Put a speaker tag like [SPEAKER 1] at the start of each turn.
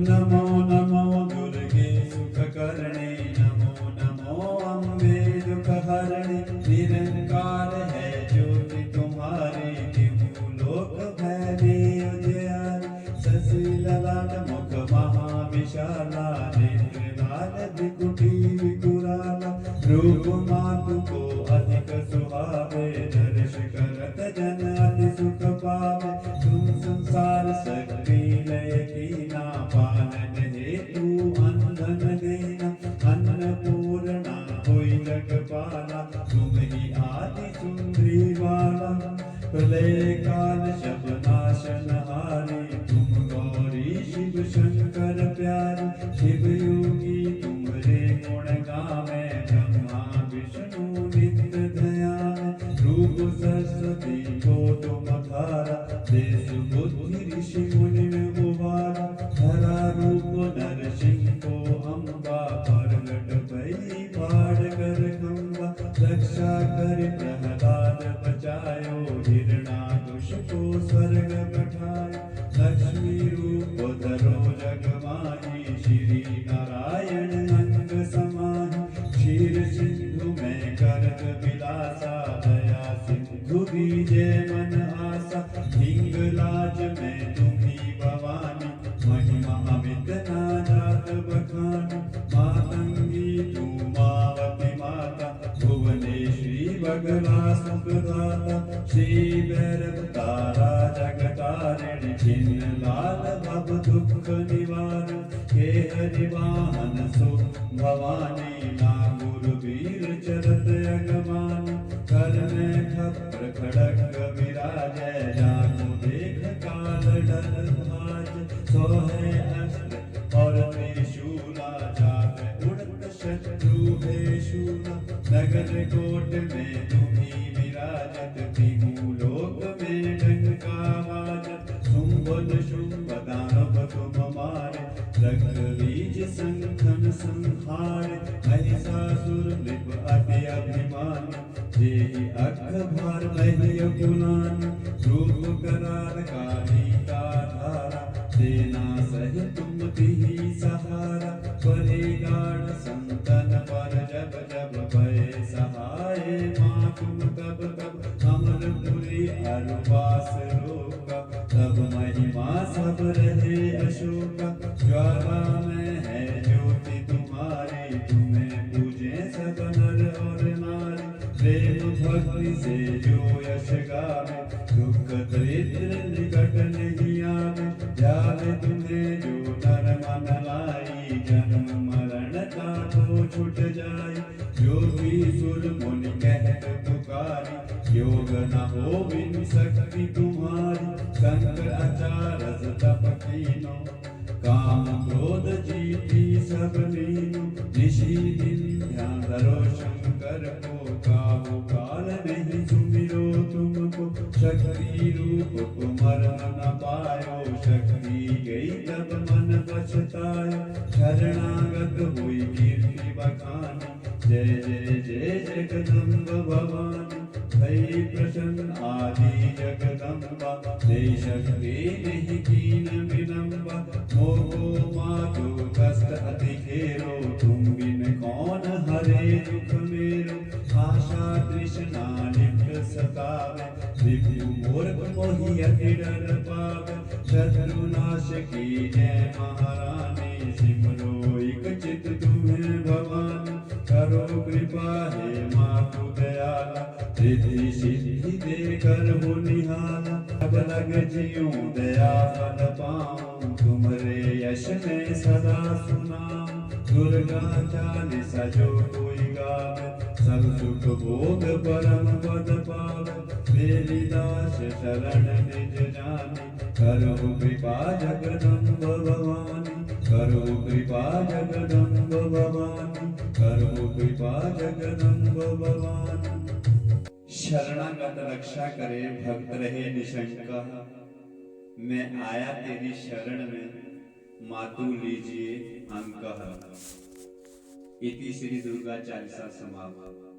[SPEAKER 1] नमो नमो दुर्गे सुखकर्णे नमो नमो अम्बे दुखहरणे निरंकार है ज्योति तुम्हारे तिहु लोक भैले उजियारे शशि ललाट मुख महाविशाला नेत्र लाल त्रिकुटी विकुराला रूप मातु को अधिक सुहावे दर्श करत जन अति सुख पावे तुम संसार सक्ति लय कीना पालन हेतु अंधन देना अन्नपूर्णा होई जगपाला तुम ही आदि सुंदरी वाला प्रलय काल शबनाशन हारी तुम गौरी शिव शंकर प्यारी शिव योगी तुमरे गुण गावे ब्रह्मा विष्णु नित्य ध्यान रूप सरस्वती को तुम धारा देश बुद्धि ऋषि मुनि उबारा धरा रूप नरसिंह को अम्बा प्रगट भई पाड़ कर खंबा रक्षा कर प्रहलाद बचायो हिरणाकुश को स्वर्ग पठायो लक्ष्मी रूप धरो जग माही श्री नारायण अंग समाहि क्षीर सिंधु में करत विलासा दया सिंधु बीजे मन आसा हिंगलाज में तुम्ही भवानी महिमा अमित ना जात बखानी मातंगी तू मावती माता भुवनेश्वरी बगला सुखदाता श्री भैरव तारा जगतारिणी छिन्न लाल भव दुख निवारण हे हरि वाहन सो भवानी नागुर वीर चरत अगमानी कर में खप्र खड़ग विराजै जागो देख काल डर भाज सोहे अस्त्र और त्रिशूला जाग उड़त शत्रु भेषूला नगर कोट में तुम्ही विराजत तिहु लोक में डंका बाजत शुंभ शुंभ दानव तुम मारे रक्त बीज संखन संहारे महिषासुर नृप अति अभिमानी जेहि अख भर मह्य गुणान रूप करार काली का धारा देना सहि तुम तिहि सहारा परे गाढ़ संतन पर जब जब भय सहाय माँ तुम तब तब अमरपुरी अरुवास रोका तब महिमा सब रहे अशोका ज्वाला में है ज्योति तुम्हारी तुम्हें पूजे सब नर और नारी प्रेम भक्ति से जो यश गावे दुख दरिद्र निकट नहीं आवे जावे तुम्हें जो नर मन लाई जन्म मरण का तो छुट जाए जो भी सुर मुनि कहत पुकारी योग न हो बिन शक्ति तुम्हारी शंकर आचारस तप कीनो काम क्रोध जीती सब लीनो निशी दिन ध्यान धरो शंकर को काहू काल नहीं सुमिरो तुमको शक्ति रूप को मरण न पायो शक्ति गई तब मन पछतायो शरणागत हुई कीर्ति बखानी जय जय जय जगदम्ब भवानी भई प्रसन्न आदि जगदम्बा दे शक्ति नहीं कीन विलंबा मोहो मातो कष्ट अति घेरो तुम बिन कौन हरे दुख मेरो आशा तृष्णा नित्य सतावे विभु मूर्ख मोहि अति डर पावे शत्रु नाश की जय महारानी सिमरो एक चित तुम्हें भवानी करो कृपा हे मातु दयाला रिद्धि सिद्धि दे कर हो निहाला अब लग जियो दया फल पाऊं तुम्हारे यश में सदा सुनाऊं दुर्गा चालीसा जो कोई गावे सब सुख भोग परम पद पावे मेरी दास शरण निज जानी करो कृपा जगदम्ब भवानी करो कृपा जगदम्ब भवानी करो कृपा जगदम्ब भवानी शरणागत रक्षा करे भक्त रहे निशंका मैं आया तेरी शरण में मातु लीजिए अंकः इति श्री दुर्गा चालीसा समाप्त।